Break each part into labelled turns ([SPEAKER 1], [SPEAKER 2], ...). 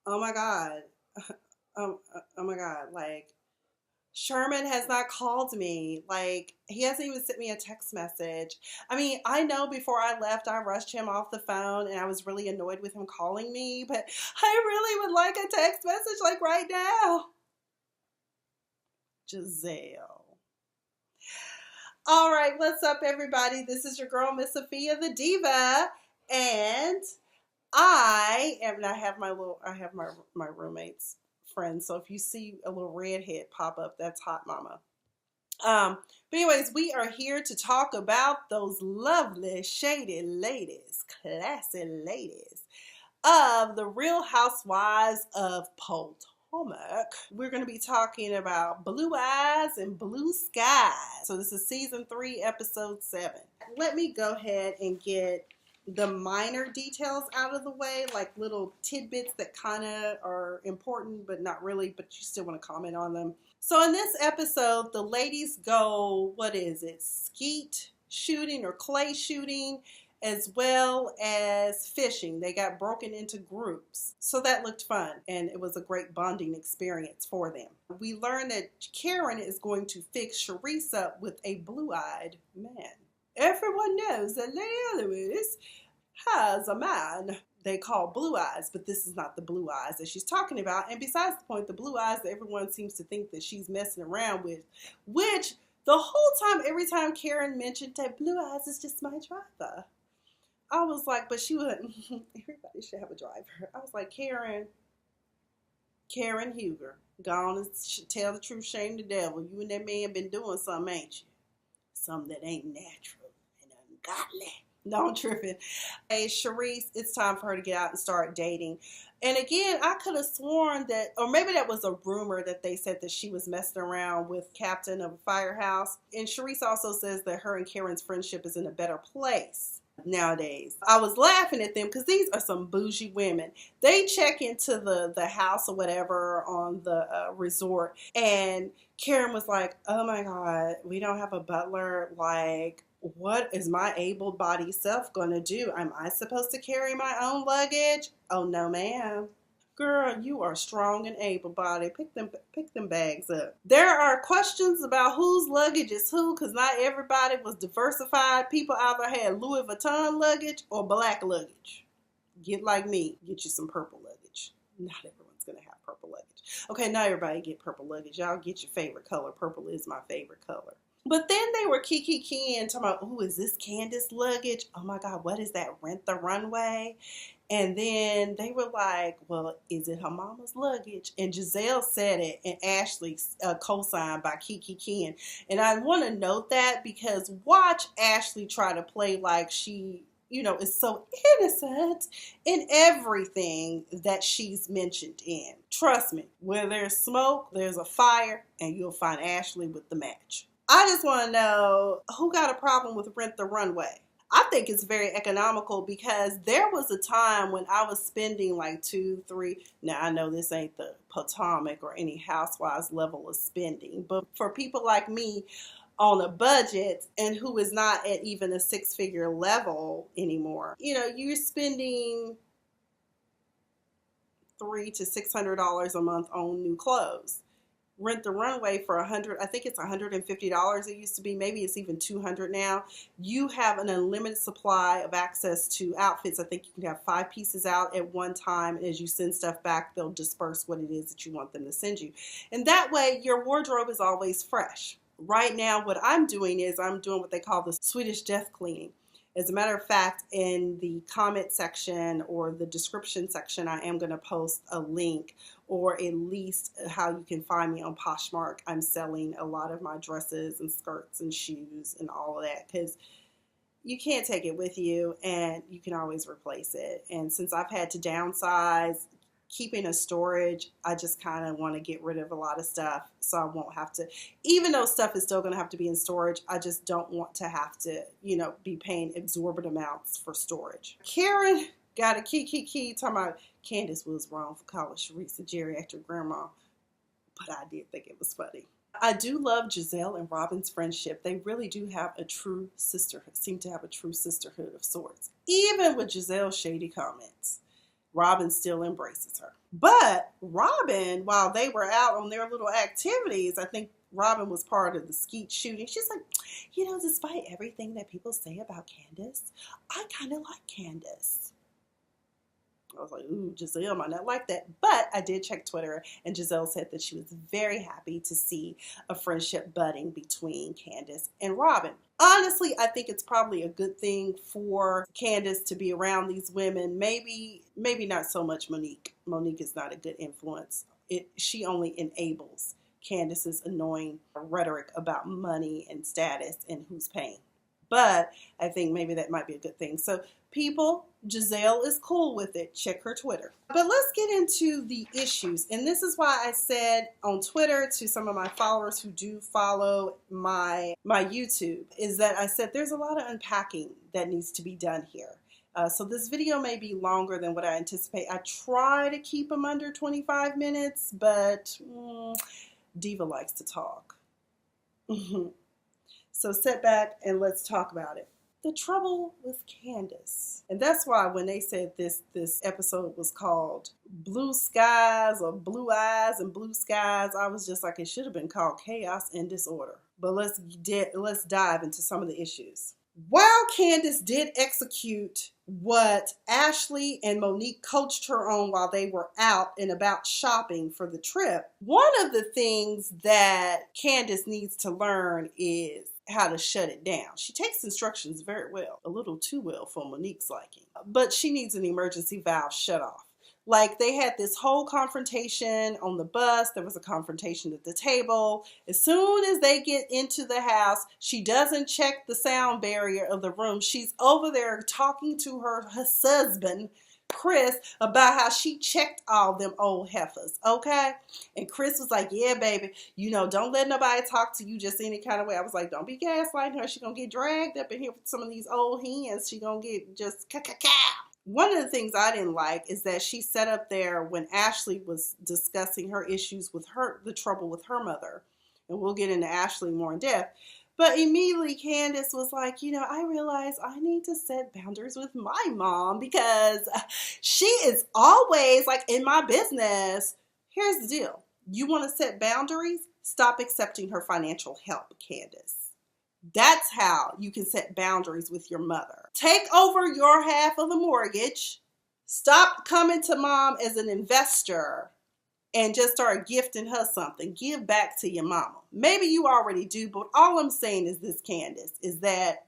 [SPEAKER 1] Oh my God. Oh my God. Like, Sherman has not called me. Like, he hasn't even sent me a text message. I mean, I know before I left, I rushed him off the phone and I was really annoyed with him calling me, but I really would like a text message like right now. Giselle. All right, what's up, everybody? This is your girl, Miss Sophia the Diva, and I have my roommate's friend. So if you see a little redhead pop up, that's Hot Mama. But anyways, we are here to talk about those lovely, shady ladies, classy ladies of the Real Housewives of Potomac. We're going to be talking about Blue Eyes and Blue Skies. So this is season 3, episode 7. Let me go ahead and get the minor details out of the way, like little tidbits that kind of are important, but not really, but you still want to comment on them. So in this episode, the ladies go, what is it, skeet shooting or clay shooting, as well as fishing. They got broken into groups. So that looked fun, and it was a great bonding experience for them. We learned that Karen is going to fix Charisse up with a blue-eyed man. Everyone knows that Lady Lewis has a man they call Blue Eyes, but this is not the Blue Eyes that she's talking about. And besides the point, the Blue Eyes that everyone seems to think that she's messing around with, which the whole time, every time Karen mentioned that Blue Eyes is just my driver, I was like, but she wouldn't. Everybody should have a driver. I was like, Karen Huger, gone and tell the truth, shame the devil. You and that man been doing something, ain't you? Something that ain't natural and ungodly. No, I'm tripping. Hey, Charisse, it's time for her to get out and start dating. And again, I could have sworn that, or maybe that was a rumor that they said that she was messing around with Captain of a Firehouse. And Charisse also says that her and Karen's friendship is in a better place nowadays. I was laughing at them because these are some bougie women. They check into the house or whatever on the resort, and Karen was like, oh my God, we don't have a butler. Like, what is my able-bodied self going to do? Am I supposed to carry my own luggage? Oh no, ma'am. Girl, you are strong and able-bodied. Pick them bags up. There are questions about whose luggage is who, because not everybody was diversified. People either had Louis Vuitton luggage or black luggage. Get like me. Get you some purple luggage. Not everyone's going to have purple luggage. Okay, not everybody get purple luggage. Y'all get your favorite color. Purple is my favorite color. But then they were kiki-kikiing, talking about, oh, is this Candace luggage? Oh my God, what is that? Rent the Runway? And then they were like, well, is it her mama's luggage? And Giselle said it, and Ashley co-signed by kiki-kikiing. And I want to note that because watch Ashley try to play like she, is so innocent in everything that she's mentioned in. Trust me, where there's smoke, there's a fire, and you'll find Ashley with the match. I just want to know who got a problem with Rent the Runway. I think it's very economical because there was a time when I was spending like 2, 3. Now I know this ain't the Potomac or any Housewives level of spending, but for people like me on a budget and who is not at even a 6-figure level anymore, you're spending $300 to $600 a month on new clothes. Rent the Runway for $100, I think it's $150 it used to be, maybe it's even $200 now. You have an unlimited supply of access to outfits. I think you can have 5 pieces out at one time, and as you send stuff back, they'll disperse what it is that you want them to send you. And that way, your wardrobe is always fresh. Right now, what I'm doing is I'm doing what they call the Swedish death cleaning. As a matter of fact, in the comment section or the description section, I am going to post a link, or at least how you can find me on Poshmark. I'm selling a lot of my dresses and skirts and shoes and all of that because you can't take it with you and you can always replace it. And since I've had to downsize, keeping a storage, I just kind of want to get rid of a lot of stuff so I won't have to, even though stuff is still going to have to be in storage, I just don't want to have to, be paying exorbitant amounts for storage. Karen got a key talking about Candace was wrong for calling Charisse a geriatric grandma, but I did think it was funny. I do love Giselle and Robin's friendship. They really do have a true sisterhood, seem to have a true sisterhood of sorts, even with Giselle's shady comments. Robin still embraces her. But Robin, while they were out on their little activities, I think Robin was part of the skeet shooting. She's like, despite everything that people say about Candace, I kind of like Candace. I was like, ooh, Giselle might not like that. But I did check Twitter, and Giselle said that she was very happy to see a friendship budding between Candace and Robin. Honestly, I think it's probably a good thing for Candace to be around these women. Maybe not so much Monique. Monique is not a good influence. She only enables Candace's annoying rhetoric about money and status and who's paying. But I think maybe that might be a good thing. So people, Giselle is cool with it. Check her Twitter. But let's get into the issues. And this is why I said on Twitter to some of my followers who do follow my YouTube, is that I said there's a lot of unpacking that needs to be done here. So this video may be longer than what I anticipate. I try to keep them under 25 minutes, but Diva likes to talk. So sit back and let's talk about it. The trouble with Candace. And that's why when they said this episode was called Blue Skies or Blue Eyes and Blue Skies, I was just like, it should have been called Chaos and Disorder. But let's dive into some of the issues. While Candace did execute what Ashley and Monique coached her on while they were out and about shopping for the trip, one of the things that Candace needs to learn is how to shut it down. She takes instructions very well, a little too well for Monique's liking, but she needs an emergency valve shut off. Like they had this whole confrontation on the bus. There was a confrontation at the table. As soon as they get into the house, she doesn't check the sound barrier of the room. She's over there talking to her husband, Chris, about how she checked all them old heifers, okay? And Chris was like, yeah, baby, don't let nobody talk to you just any kind of way. I was like, don't be gaslighting her. She's going to get dragged up in here with some of these old hens. She's going to get just ka-ka-ka. One of the things I didn't like is that she sat up there when Ashley was discussing her issues with the trouble with her mother. And we'll get into Ashley more in depth. But immediately Candace was like, I realize I need to set boundaries with my mom because she is always like in my business. Here's the deal. You want to set boundaries? Stop accepting her financial help, Candace. That's how you can set boundaries with your mother. Take over your half of the mortgage. Stop coming to mom as an investor and just start gifting her something. Give back to your mama. Maybe you already do, but all I'm saying is this, Candace, is that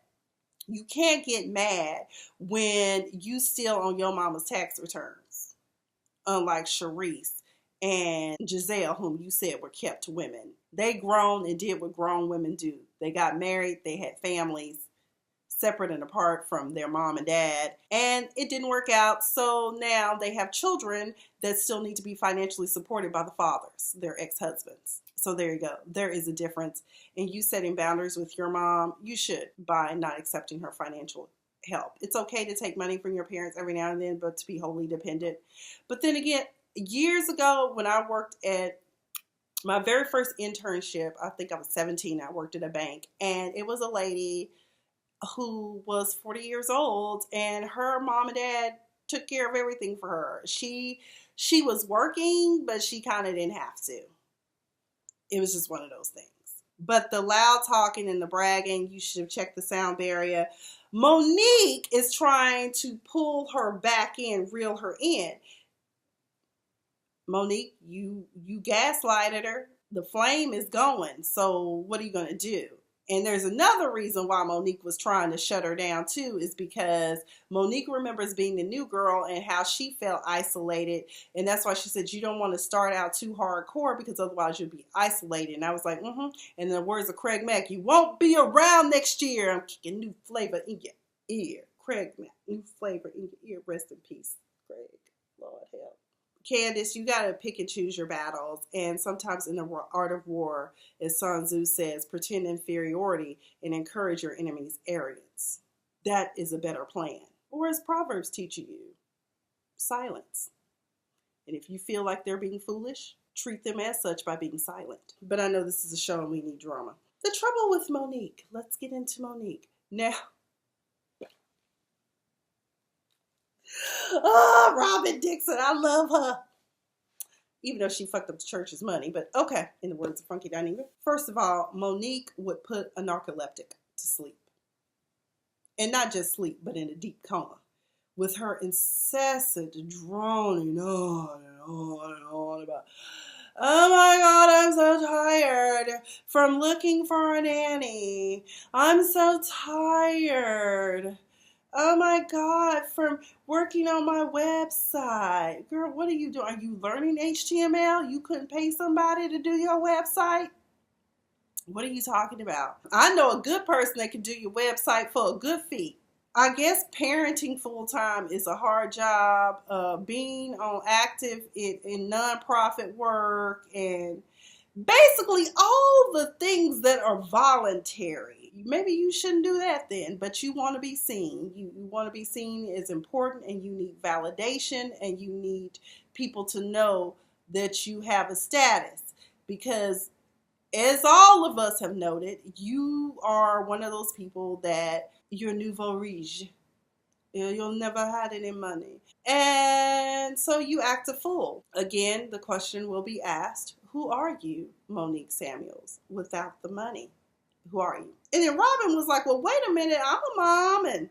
[SPEAKER 1] you can't get mad when you still on your mama's tax returns. Unlike Sharice and Giselle, whom you said were kept women. They grown and did what grown women do. They got married, they had families, separate and apart from their mom and dad, and it didn't work out. So now they have children that still need to be financially supported by the fathers, their ex-husbands. So there you go. There is a difference. And you setting boundaries with your mom, you should, by not accepting her financial help. It's okay to take money from your parents every now and then, but to be wholly dependent. But then again, years ago when I worked at my very first internship, I think I was 17, I worked at a bank, and it was a lady who was 40 years old, and her mom and dad took care of everything for her. She was working, but she kind of didn't have to. It was just one of those things. But the loud talking and the bragging, you should have checked the sound barrier. Monique is trying to pull her back in, reel her in. Monique, you gaslighted her. The flame is going. So what are you going to do? And there's another reason why Monique was trying to shut her down too, is because Monique remembers being the new girl and how she felt isolated. And that's why she said, you don't want to start out too hardcore because otherwise you'll be isolated. And I was like, And in the words of Craig Mack, you won't be around next year. I'm kicking new flavor in your ear. Craig Mack, new flavor in your ear. Rest in peace, Craig. Lord help. Candace, you got to pick and choose your battles. And sometimes in the art of war, as Sun Tzu says, pretend inferiority and encourage your enemy's arrogance. That is a better plan. Or as Proverbs teach you, silence. And if you feel like they're being foolish, treat them as such by being silent. But I know this is a show and we need drama. The trouble with Monique. Let's get into Monique. Now, Oh, Robin Dixon, I love her. Even though she fucked up the church's money, but okay, in the words of Funky Dineva. First of all, Monique would put a narcoleptic to sleep. And not just sleep, but in a deep coma. With her incessant droning on and on and on about, oh my God, I'm so tired from looking for a nanny. I'm so tired. Oh my God, from working on my website. Girl, what are you doing? Are you learning HTML? You couldn't pay somebody to do your website? What are you talking about? I know a good person that can do your website for a good fee. I guess parenting full-time is a hard job. Being on active in nonprofit work and basically all the things that are voluntary. Maybe you shouldn't do that then, but you want to be seen. You want to be seen as important, and you need validation, and you need people to know that you have a status. Because as all of us have noted, you are one of those people that you're nouveau riche. You'll never have any money. And so you act a fool. Again, the question will be asked, who are you, Monique Samuels, without the money? Who are you? And then Robin was like, well, wait a minute, I'm a mom and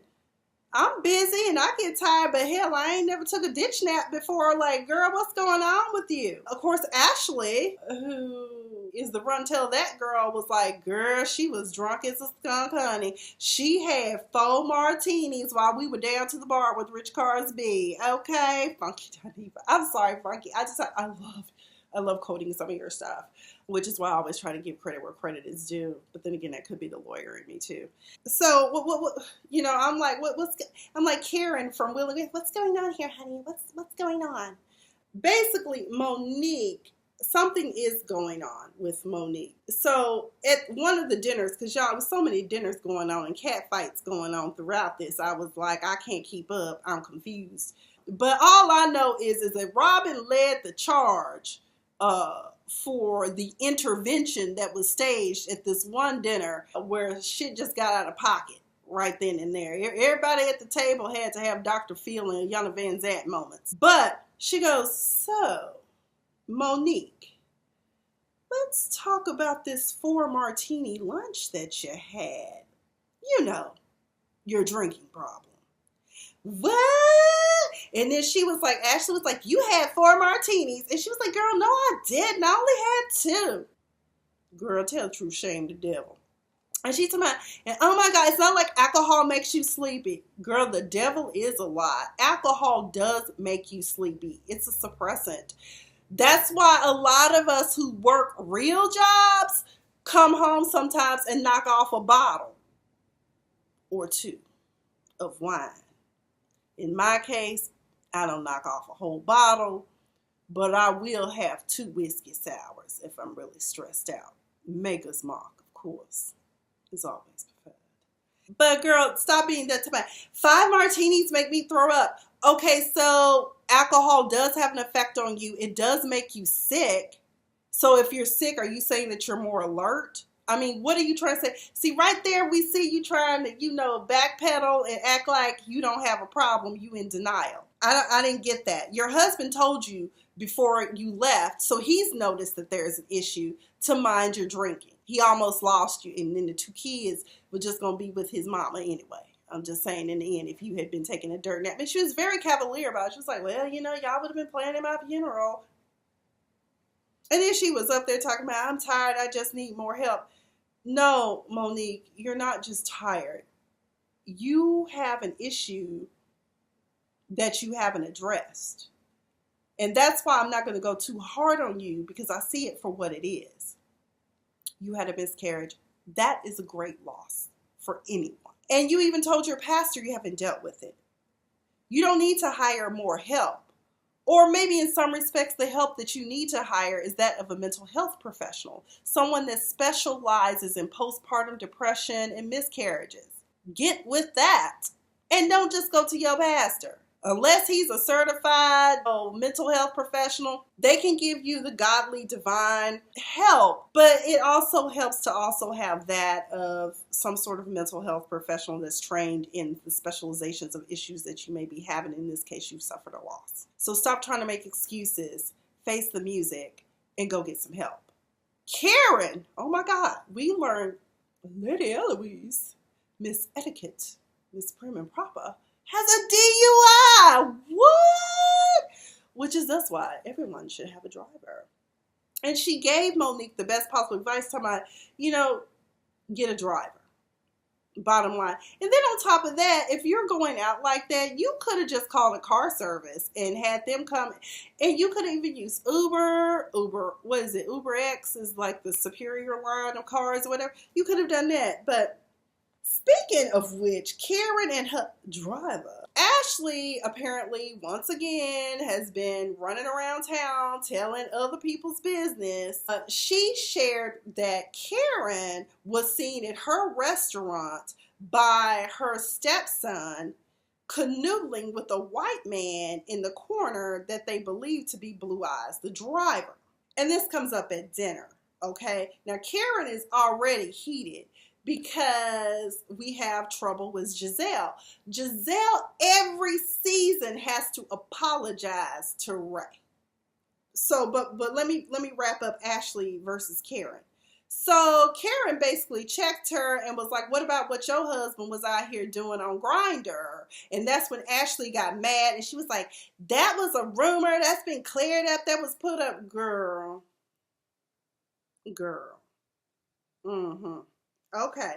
[SPEAKER 1] I'm busy and I get tired, but hell, I ain't never took a ditch nap before. Like, girl, what's going on with you? Of course, Ashley, who is the run tell that girl, was like, girl, she was drunk as a skunk, honey. She had 4 martinis while we were down to the bar with Rich Carsby. Okay, Funky Dineva. I'm sorry, Funky. I love quoting some of your stuff, which is why I always try to give credit where credit is due. But then again, that could be the lawyer in me too. So what you know, I'm like, I'm like Karen from Will and Grace. What's going on here, honey? What's going on? Basically, Monique, something is going on with Monique. So at one of the dinners, because y'all, there was so many dinners going on and cat fights going on throughout this, I was like, I can't keep up. I'm confused. But all I know is that Robin led the charge for the intervention that was staged at this one dinner where shit just got out of pocket right then and there. Everybody at the table had to have Dr. Phil and Yana Van Zant moments. But she goes, so, Monique, let's talk about this 4 martini lunch that you had. You know, your drinking problem. What? And then she was like, Ashley was like, you had 4 martinis. And she was like, girl, no, I didn't. I only had 2. Girl, tell the truth, shame the devil. And she's talking about, and oh my God, it's not like alcohol makes you sleepy. Girl, the devil is a lie. Alcohol does make you sleepy. It's a suppressant. That's why a lot of us who work real jobs come home sometimes and knock off a bottle or 2 of wine. In my case, I don't knock off a whole bottle, but I will have 2 whiskey sours if I'm really stressed out. Maker's Mark, of course, is always preferred. But girl, stop being that type. 5 martinis make me throw up. Okay, so alcohol does have an effect on you. It does make you sick. So if you're sick, are you saying that you're more alert? I mean, what are you trying to say? See, right there, we see you trying to, backpedal and act like you don't have a problem. You in denial. I didn't get that. Your husband told you before you left, so he's noticed that there's an issue to mind your drinking. He almost lost you, and then the 2 kids were just going to be with his mama anyway. I'm just saying, in the end, if you had been taking a dirt nap. And she was very cavalier about it. She was like, well, y'all would have been planning my funeral. And then she was up there talking about, I'm tired, I just need more help. No, Monique, you're not just tired. You have an issue that you haven't addressed. And that's why I'm not going to go too hard on you, because I see it for what it is. You had a miscarriage. That is a great loss for anyone. And you even told your pastor you haven't dealt with it. You don't need to hire more help. Or maybe in some respects, the help that you need to hire is that of a mental health professional, someone that specializes in postpartum depression and miscarriages. Get with that. And don't just go to your pastor, Unless he's a certified mental health professional, they can give you the godly divine help. But it also helps to also have that of some sort of mental health professional that's trained in the specializations of issues that you may be having. In this case, you've suffered a loss. So stop trying to make excuses, face the music, and go get some help. Karen, oh my God, we learned Lady Eloise, Miss Etiquette, Miss Prim and Proper, has a DUI. What? Which is that's why everyone should have a driver. And she gave Monique the best possible advice, talking about, get a driver. Bottom line. And then on top of that, if you're going out like that, you could have just called a car service and had them come. And you could have even used Uber, what is it? Uber X is like the superior line of cars or whatever. You could have done that. But speaking of which, Karen and her driver, Ashley, apparently once again has been running around town telling other people's business. She shared that Karen was seen at her restaurant by her stepson canoodling with a white man in the corner that they believe to be Blue Eyes, the driver. And this comes up at dinner, okay? Now, Karen is already heated because we have trouble with Giselle. Giselle every season has to apologize to Ray. So, but let me wrap up Ashley versus Karen. So Karen basically checked her and was like, what about what your husband was out here doing on Grindr? And that's when Ashley got mad and she was like, that was a rumor that's been cleared up, that was put up. Girl. Okay.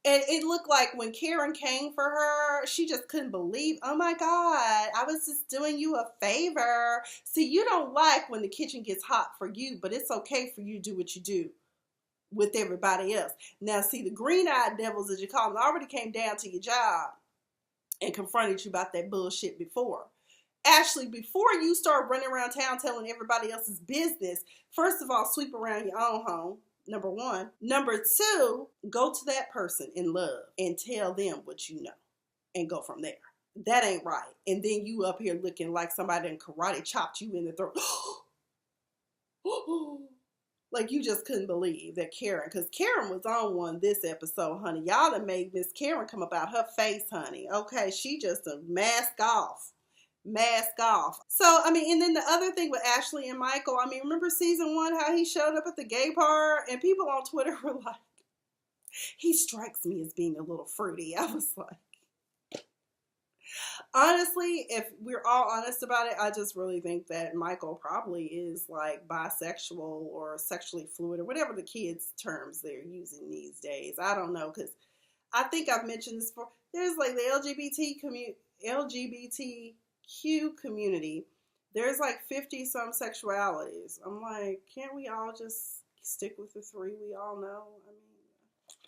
[SPEAKER 1] And it looked like when Karen came for her, she just couldn't believe, oh my God, I was just doing you a favor. See, you don't like when the kitchen gets hot for you, but it's okay for you to do what you do with everybody else. Now, see, the green-eyed devils, as you call them, already came down to your job and confronted you about that bullshit before. Ashley, before you start running around town telling everybody else's business, first of all, sweep around your own home. Number one. Number two, go to that person in love and tell them what you know and go from there. That ain't right. And then you up here looking like somebody in karate chopped you in the throat. Like you just couldn't believe that Karen, because Karen was on one this episode, honey. Y'all done made Miss Karen come up out her face, honey. Okay, she just a mask off. So, I mean, and then the other thing with Ashley and Michael, I mean, remember season 1, how he showed up at the gay bar and people on Twitter were like, he strikes me as being a little fruity. I was like, honestly, if we're all honest about it, I just really think that Michael probably is like bisexual or sexually fluid or whatever the kids' terms they're using these days. I don't know, because I think I've mentioned this before. There's like the LGBTQ community, there's like 50 some sexualities. I'm like, can't we all just stick with the 3 we all know? I mean,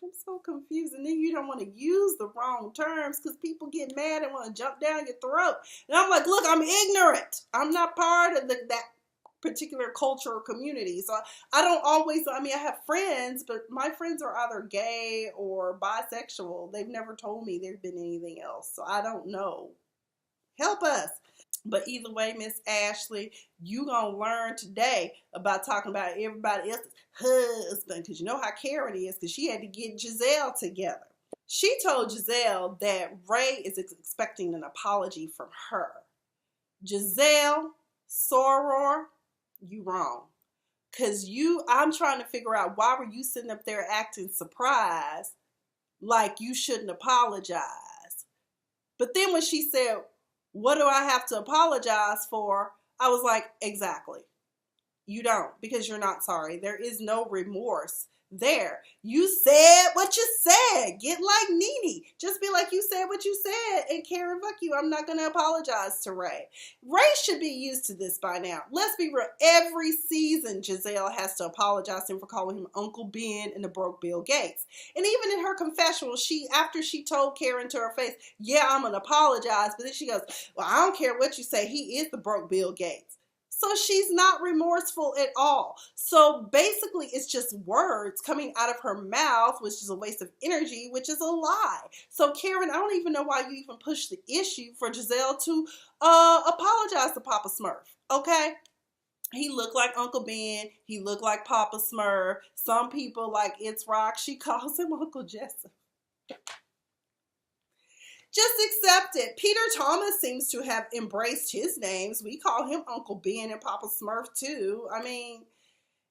[SPEAKER 1] I'm so confused. And then you don't want to use the wrong terms because people get mad and want to jump down your throat. And I'm like, look, I'm ignorant. I'm not part of that particular culture or community. So I don't always, I mean, I have friends, but my friends are either gay or bisexual. They've never told me there's been anything else. So I don't know. Help us. But either way, Miss Ashley, you gonna learn today about talking about everybody else's husband, because you know how Karen is, because she had to get Giselle together. She told Giselle that Ray is expecting an apology from her. Giselle, soror, you wrong. Because I'm trying to figure out, why were you sitting up there acting surprised like you shouldn't apologize? But then when she said, what do I have to apologize for? I was like, exactly. You don't, because you're not sorry. There is no remorse there. You said what you said. Get like Nene. Just be like, you said what you said. And Karen, fuck you. I'm not going to apologize to Ray. Ray should be used to this by now. Let's be real. Every season, Giselle has to apologize to him for calling him Uncle Ben and the broke Bill Gates. And even in her confessional, after she told Karen to her face, yeah, I'm going to apologize. But then she goes, well, I don't care what you say. He is the broke Bill Gates. So she's not remorseful at all. So basically, it's just words coming out of her mouth, which is a waste of energy, which is a lie. So Karen, I don't even know why you even pushed the issue for Giselle to apologize to Papa Smurf. Okay? He looked like Uncle Ben. He looked like Papa Smurf. Some people, like It's Rock, she calls him Uncle Jessup. Just accept it. Peter Thomas seems to have embraced his names. We call him Uncle Ben and Papa Smurf too. I mean,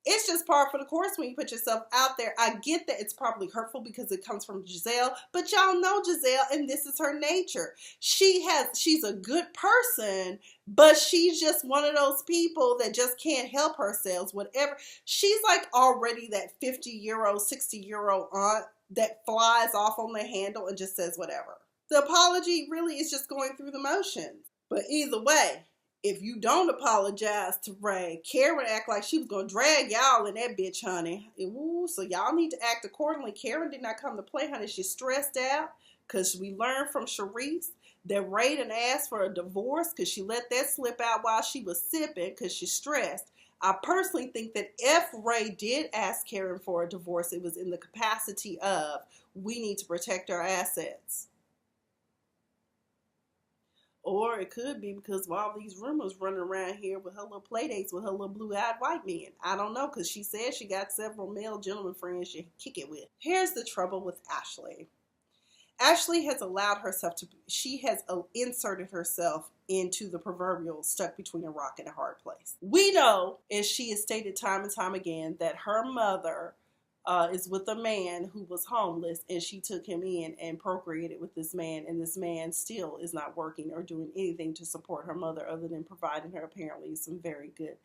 [SPEAKER 1] it's just par for the course when you put yourself out there. I get that it's probably hurtful because it comes from Giselle, but y'all know Giselle, and this is her nature. She's a good person, but she's just one of those people that just can't help herself. Whatever. She's like already that 50-year-old, 60-year-old aunt that flies off on the handle and just says whatever. The apology really is just going through the motions. But either way, if you don't apologize to Ray, Karen act like she was going to drag y'all in that bitch, honey. Ooh, so y'all need to act accordingly. Karen did not come to play, honey. She's stressed out because we learned from Sharice that Ray done asked for a divorce because she let that slip out while she was sipping because she's stressed. I personally think that if Ray did ask Karen for a divorce, it was in the capacity of, we need to protect our assets. Or it could be because of all these rumors running around here with her little play dates with her little blue-eyed white men. I don't know, because she said she got several male gentleman friends she kick it with. Here's the trouble with Ashley. Ashley has allowed herself to, she has inserted herself into the proverbial stuck between a rock and a hard place. We know, as she has stated time and time again, that her mother is with a man who was homeless, and she took him in and procreated with this man, and this man still is not working or doing anything to support her mother other than providing her apparently some very good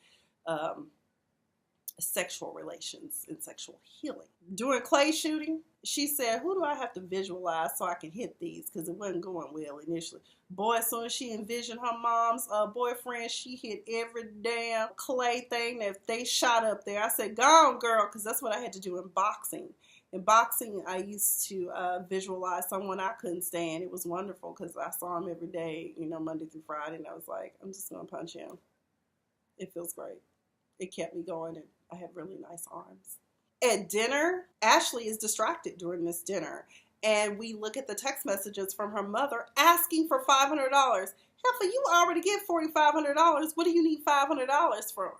[SPEAKER 1] sexual relations and sexual healing. During Clay shooting, she said, who do I have to visualize so I can hit these? Because it wasn't going well initially. Boy, as soon as she envisioned her mom's boyfriend, she hit every damn Clay thing that they shot up there. I said, go on, girl, because that's what I had to do in boxing. In boxing, I used to visualize someone I couldn't stand. It was wonderful because I saw him every day, Monday through Friday, and I was like, I'm just going to punch him. It feels great. It kept me going, and I had really nice arms. At dinner, Ashley is distracted during this dinner, and we look at the text messages from her mother asking for $500. Heifer, you already get $4,500. What do you need $500 for?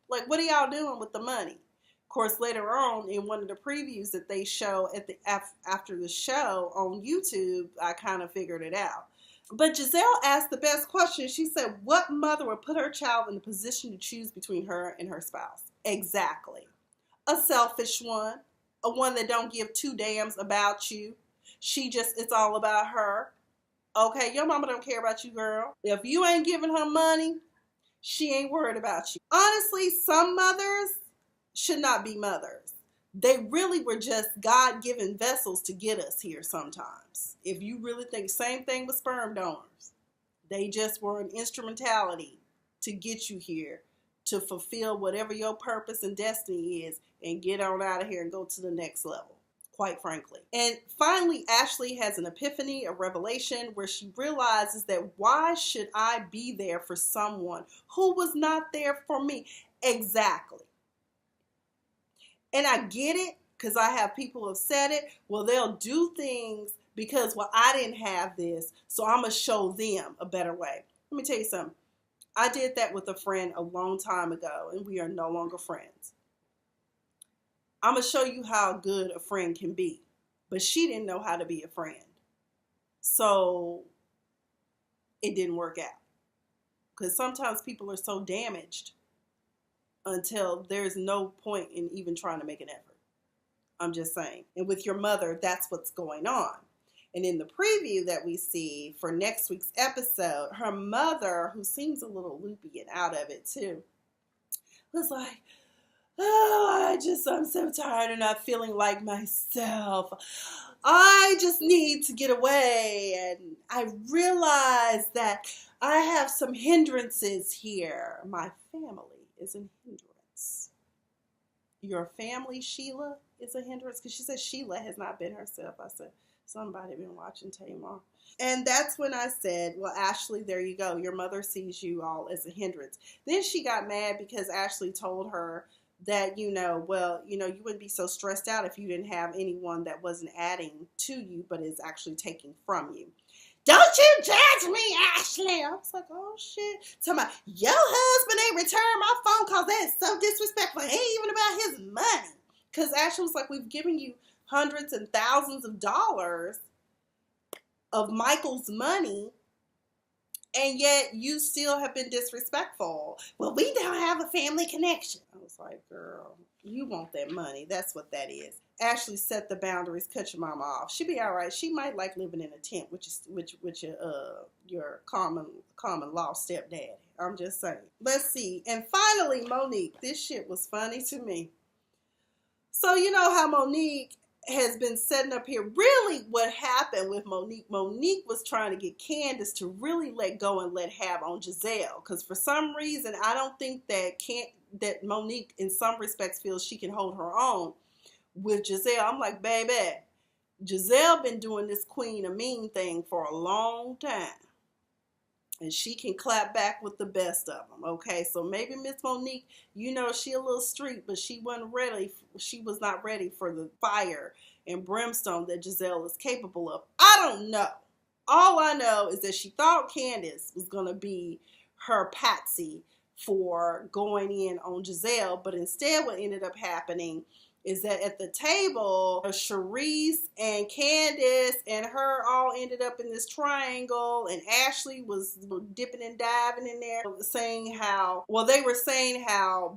[SPEAKER 1] Like, what are y'all doing with the money? Of course, later on in one of the previews that they show at the after the show on YouTube, I kind of figured it out. But Giselle asked the best question. She said, what mother would put her child in the position to choose between her and her spouse? Exactly. A selfish one. A one that don't give two damns about you. It's all about her. Okay, your mama don't care about you, girl. If you ain't giving her money, she ain't worried about you. Honestly, some mothers should not be mothers. They really were just God-given vessels to get us here sometimes. If you really think, same thing with sperm donors. They just were an instrumentality to get you here, to fulfill whatever your purpose and destiny is, and get on out of here and go to the next level, quite frankly. And finally, Ashley has an epiphany, a revelation, where she realizes that why should I be there for someone who was not there for me? Exactly. And I get it, because I have people who have said it. Well, they'll do things because, well, I didn't have this, so I'm going to show them a better way. Let me tell you something. I did that with a friend a long time ago, and we are no longer friends. I'm going to show you how good a friend can be. But she didn't know how to be a friend. So it didn't work out. Because sometimes people are so damaged until there's no point in even trying to make an effort. I'm just saying. And with your mother, that's what's going on. And in the preview that we see for next week's episode, her mother, who seems a little loopy and out of it too, was like, oh, I'm so tired of not feeling like myself. I just need to get away. And I realize that I have some hindrances here. My family is a hindrance. Your family, Sheila, is a hindrance? Because she said Sheila has not been herself. I said, Somebody been watching Tamar. And that's when I said, well, Ashley, there you go. Your mother sees you all as a hindrance. Then she got mad because Ashley told her that, well, you wouldn't be so stressed out if you didn't have anyone that wasn't adding to you, but is actually taking from you. Don't you judge me, Ashley. I was like, oh, shit. Talking about, your husband ain't returned my phone calls. That is so disrespectful. It ain't even about his money. Because Ashley was like, we've given you hundreds and thousands of dollars of Michael's money, and yet you still have been disrespectful. Well, we don't have a family connection. I was like, girl, you want that money. That's what that is. Ashley set the boundaries, cut your mama off. She'd be all right. She might like living in a tent, which your common law stepdaddy. I'm just saying. Let's see. And finally, Monique. This shit was funny to me. So you know how Monique has been setting up here. Really, what happened with Monique was trying to get Candace to really let go and let have on Giselle. Because for some reason, I don't think that Monique, in some respects, feels she can hold her own with Giselle. I'm like, baby, Giselle been doing this Queen of Mean thing for a long time. And she can clap back with the best of them, okay? So maybe Miss Monique, she a little street, but she wasn't ready. She was not ready for the fire and brimstone that Giselle is capable of. I don't know. All I know is that she thought Candace was going to be her patsy for going in on Giselle, but instead what ended up happening is that at the table, Charisse and Candace and her all ended up in this triangle, and Ashley was dipping and diving in there, saying how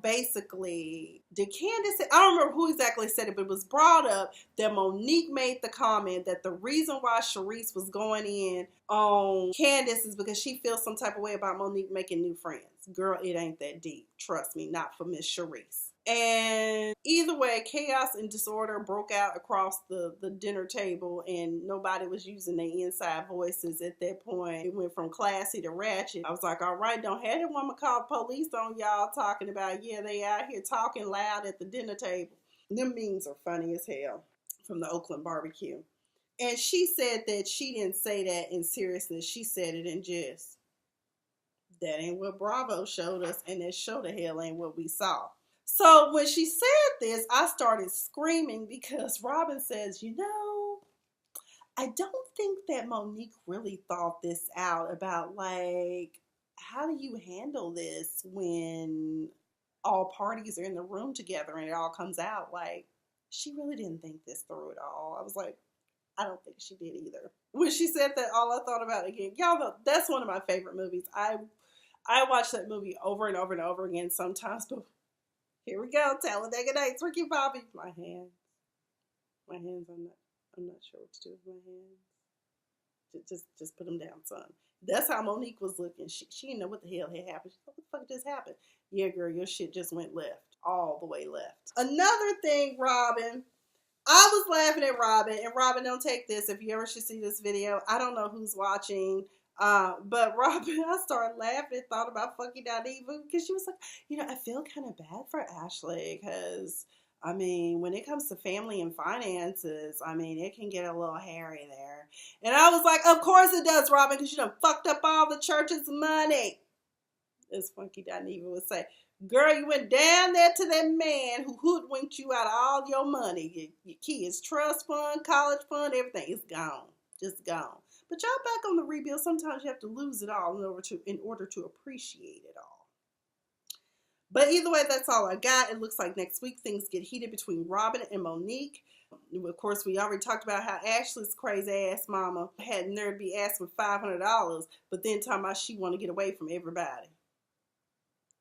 [SPEAKER 1] basically, did Candace say, I don't remember who exactly said it, but it was brought up that Monique made the comment that the reason why Charisse was going in on Candace is because she feels some type of way about Monique making new friends. Girl, it ain't that deep. Trust me, not for Miss Charisse. And either way, chaos and disorder broke out across the dinner table, and nobody was using their inside voices at that point. It went from classy to ratchet. I was like, all right, don't have that woman call police on y'all talking about, yeah, they out here talking loud at the dinner table. Them memes are funny as hell from the Oakland barbecue. And she said that she didn't say that in seriousness. She said it in jest. That ain't what Bravo showed us, and that show the hell ain't what we saw. So when she said this, I started screaming because Robin says, I don't think that Monique really thought this out about, like, how do you handle this when all parties are in the room together and it all comes out? Like, she really didn't think this through at all. I was like, I don't think she did either. When she said that, all I thought about again, y'all know, that's one of my favorite movies. I watch that movie over and over and over again sometimes, but here we go, Talladega Nights, Ricky Bobby. My hands, I'm not sure what to do with my hands. Just put them down, son. That's how Monique was looking. She didn't know what the hell had happened. She thought, what the fuck just happened? Yeah, girl, your shit just went left. All the way left. Another thing, Robin. I was laughing at Robin, and Robin, don't take this. If you ever should see this video, I don't know who's watching, but Robin, I started laughing, thought about fucking Anywho, because she was like, I feel kind of bad for Ashley, because, when it comes to family and finances, it can get a little hairy there. And I was like, of course it does, Robin, because you done fucked up all the church's money. As Funky Anywho would say. Girl, you went down there to that man who hoodwinked you out of all your money. Your kids' trust fund, college fund, everything is gone. Just gone. But y'all back on the rebuild. Sometimes you have to lose it all in order to appreciate it all. But either way, that's all I got. It looks like next week things get heated between Robin and Monique. Of course, we already talked about how Ashley's crazy ass mama had nerve to be asking $500, but then talking about she want to get away from everybody.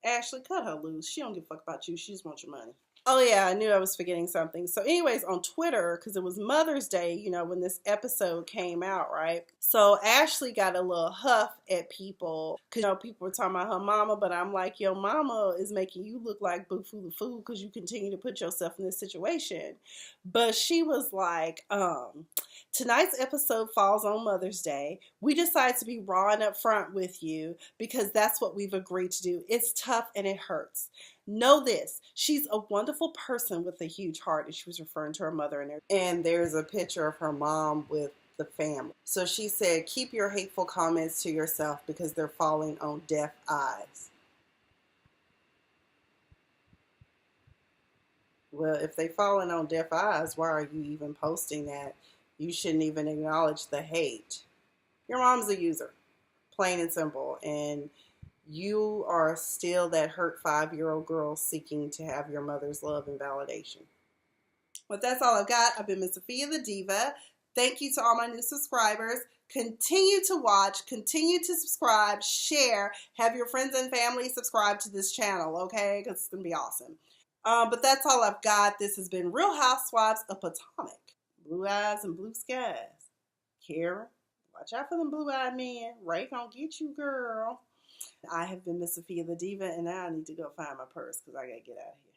[SPEAKER 1] Ashley, cut her loose. She don't give a fuck about you. She just wants your money. Oh, yeah, I knew I was forgetting something. So anyways, on Twitter, because it was Mother's Day, when this episode came out, right? So Ashley got a little huff at people. Because, people were talking about her mama, but I'm like, your mama is making you look like Boo-Foo the Fool because you continue to put yourself in this situation. But she was like, tonight's episode falls on Mother's Day. We decided to be raw and upfront with you because that's what we've agreed to do. It's tough and it hurts. Know this, she's a wonderful person with a huge heart, and she was referring to her mother and everything. And there's a picture of her mom with the family. So she said, keep your hateful comments to yourself because they're falling on deaf eyes. Well, if they falling on deaf eyes, why are you even posting that? You shouldn't even acknowledge the hate. Your mom's a user, plain and simple. And you are still that hurt 5-year-old girl seeking to have your mother's love and validation. But that's all I've got. I've been Miss Sophia the Diva. Thank you to all my new subscribers. Continue to watch, continue to subscribe, share, have your friends and family subscribe to this channel, okay? Because it's going to be awesome. But that's all I've got. This has been Real Housewives of Potomac. Blue eyes and blue skies. Karen, watch out for them blue-eyed men. Ray gonna get you, girl. I have been Miss Sophia the Diva, and now I need to go find my purse because I gotta get out of here.